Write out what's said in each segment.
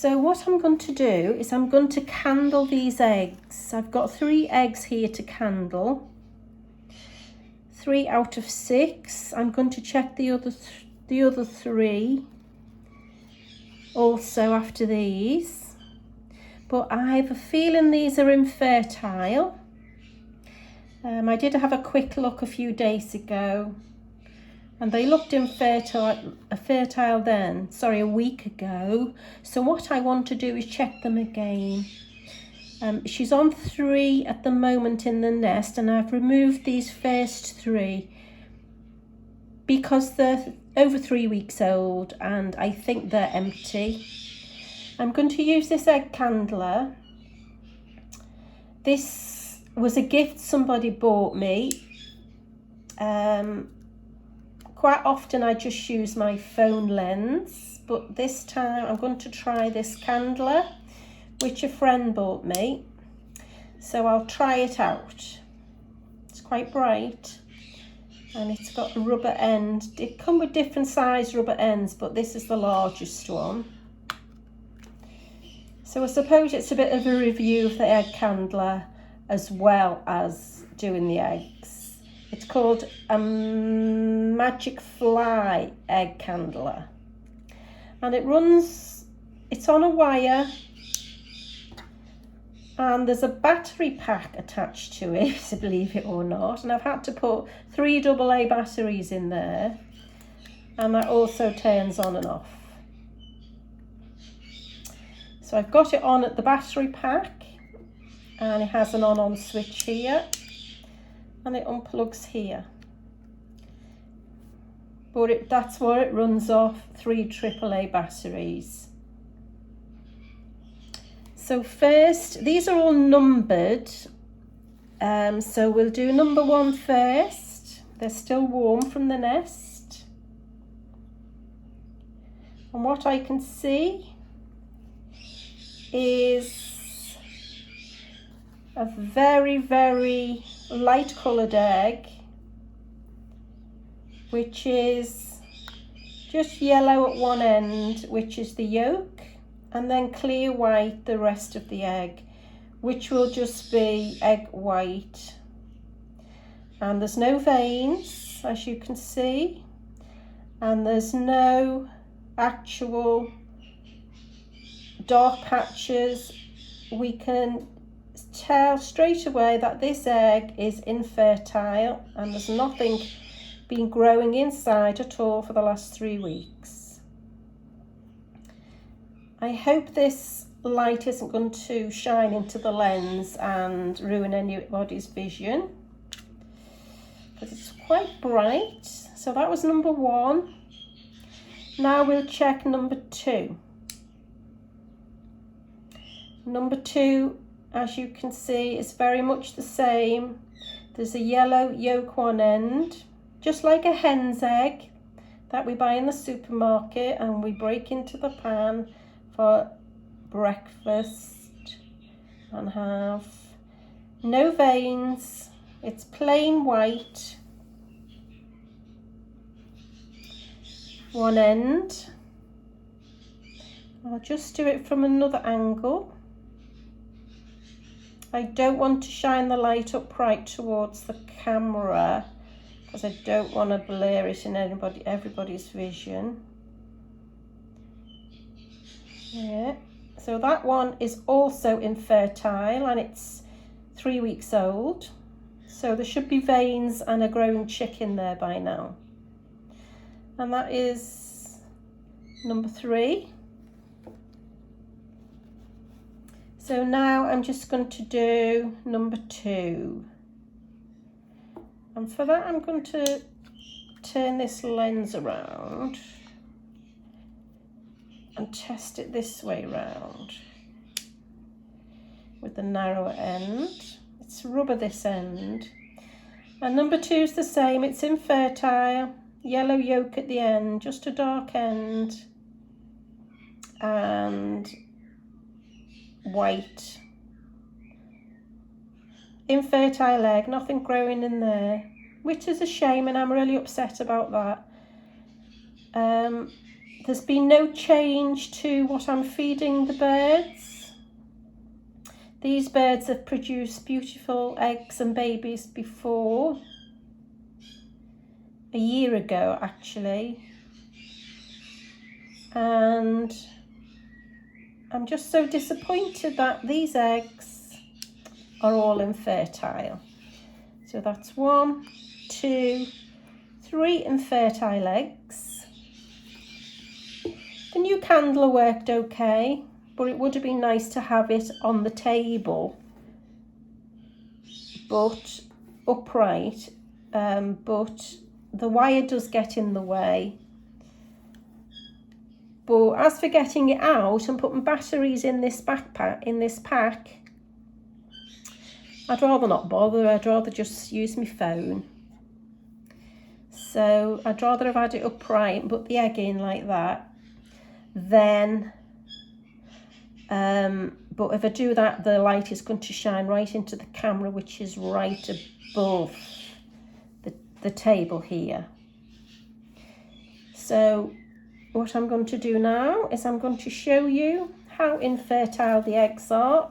So what I'm going to do is I'm going to candle these eggs. I've got 3 eggs here to candle. 3 out of 6. I'm going to check the other 3 also after these. But I have a feeling these are infertile. I did have a quick look a few days ago, and they looked fertile then, sorry, a week ago. So what I want to do is check them again. She's on 3 at the moment in the nest, and I've removed these first 3 because they're over 3 weeks old and I think they're empty. I'm going to use this egg candler. This was a gift somebody bought me. Quite often I just use my phone lens, but this time I'm going to try this candler, which a friend bought me. So I'll try it out. It's quite bright and it's got a rubber end. It comes with different size rubber ends, but this is the largest one. So I suppose it's a bit of a review of the egg candler as well as doing the eggs. It's called a Magic Fly egg candler, and it's on a wire, and there's a battery pack attached to it, believe it or not, and I've had to put 3 AA batteries in there, and that also turns on and off. So I've got it on at the battery pack, and it has an on switch here, and it unplugs here. But that's where it runs off, 3 AAA batteries. So first, these are all numbered, so we'll do number 1 first. They're still warm from the nest. And what I can see is a very, very light coloured egg, which is just yellow at one end, which is the yolk, and then clear white the rest of the egg, which will just be egg white. And there's no veins, as you can see, and there's no actual dark patches. We can tell straight away that this egg is infertile, and there's nothing been growing inside at all for the last 3 weeks. I hope this light isn't going to shine into the lens and ruin anybody's vision, because it's quite bright. So that was number 1. Now we'll check number 2. Number 2, as you can see, is very much the same. There's a yellow yolk one end, just like a hen's egg that we buy in the supermarket and we break into the pan for breakfast and have no veins. It's plain white one end. I'll just do it from another angle. I don't want to shine the light up right towards the camera because I don't want to blur it in everybody's vision. Yeah, so that one is also infertile and it's 3 weeks old. So there should be veins and a growing chick in there by now. And that is number 3. So now I'm just going to do number 2. And for that I'm going to turn this lens around and test it this way round with the narrower end. It's rubber this end. And number 2 is the same, it's infertile, yellow yolk at the end, just a dark end, and white. Infertile egg, nothing growing in there, which is a shame, and I'm really upset about that. there's been no change to what I'm feeding the birds. These birds have produced beautiful eggs and babies before, a year ago actually, and I'm just so disappointed that these eggs are all infertile. So that's 1, 2, 3 infertile eggs. The new candler worked okay, but it would have been nice to have it on the table, but upright, but the wire does get in the way. But as for getting it out and putting batteries in this pack, I'd rather not bother. I'd rather just use my phone. So I'd rather have had it upright and put the egg in like that. Then, but if I do that, the light is going to shine right into the camera, which is right above the table here. So what I'm going to do now is I'm going to show you how infertile the eggs are.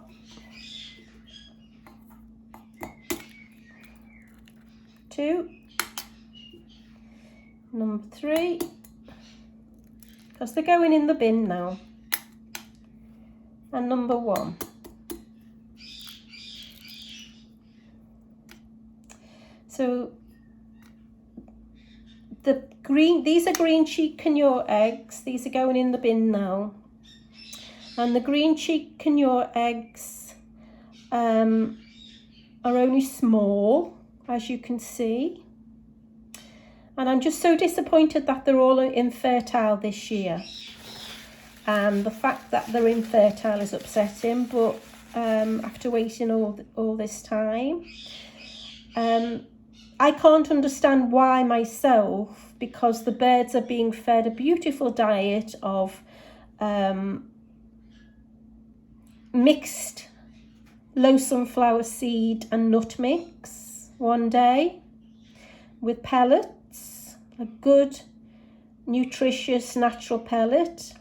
Two, number 3, because they're going in the bin now, and number 1. So these are green cheek conure eggs. These are going in the bin now, and the green cheek conure eggs are only small, as you can see, and I'm just so disappointed that they're all infertile this year, and the fact that they're infertile is upsetting. But after waiting all this time, I can't understand why myself, because the birds are being fed a beautiful diet of mixed low sunflower seed and nut mix one day with pellets, a good nutritious natural pellet,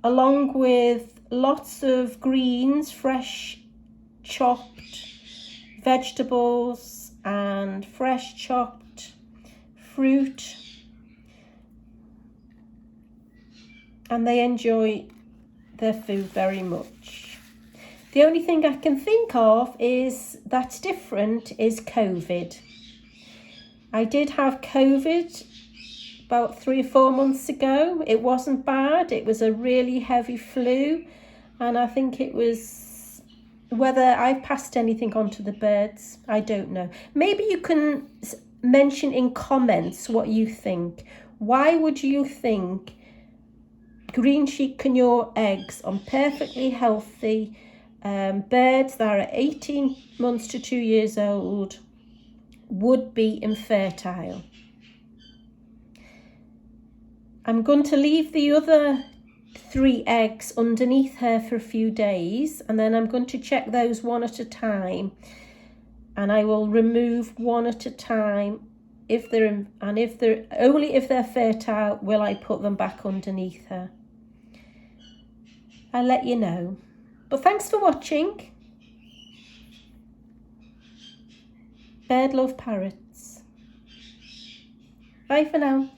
along with lots of greens, fresh chopped vegetables and fresh chopped fruit, and they enjoy their food very much. The only thing I can think of is that's different is COVID. I did have COVID about 3 or 4 months ago. It wasn't bad. It was a really heavy flu, and I think it was, whether I've passed anything on to the birds, I don't know. Maybe you can mention in comments what you think. Why would you think green cheek conure eggs on perfectly healthy birds that are 18 months to 2 years old would be infertile? I'm going to leave the other 3 eggs underneath her for a few days, and then I'm going to check those one at a time, and I will remove one at a time. If they're only if they're fertile will I put them back underneath her. I'll let you know. But thanks for watching. Bird love parrots. Bye for now.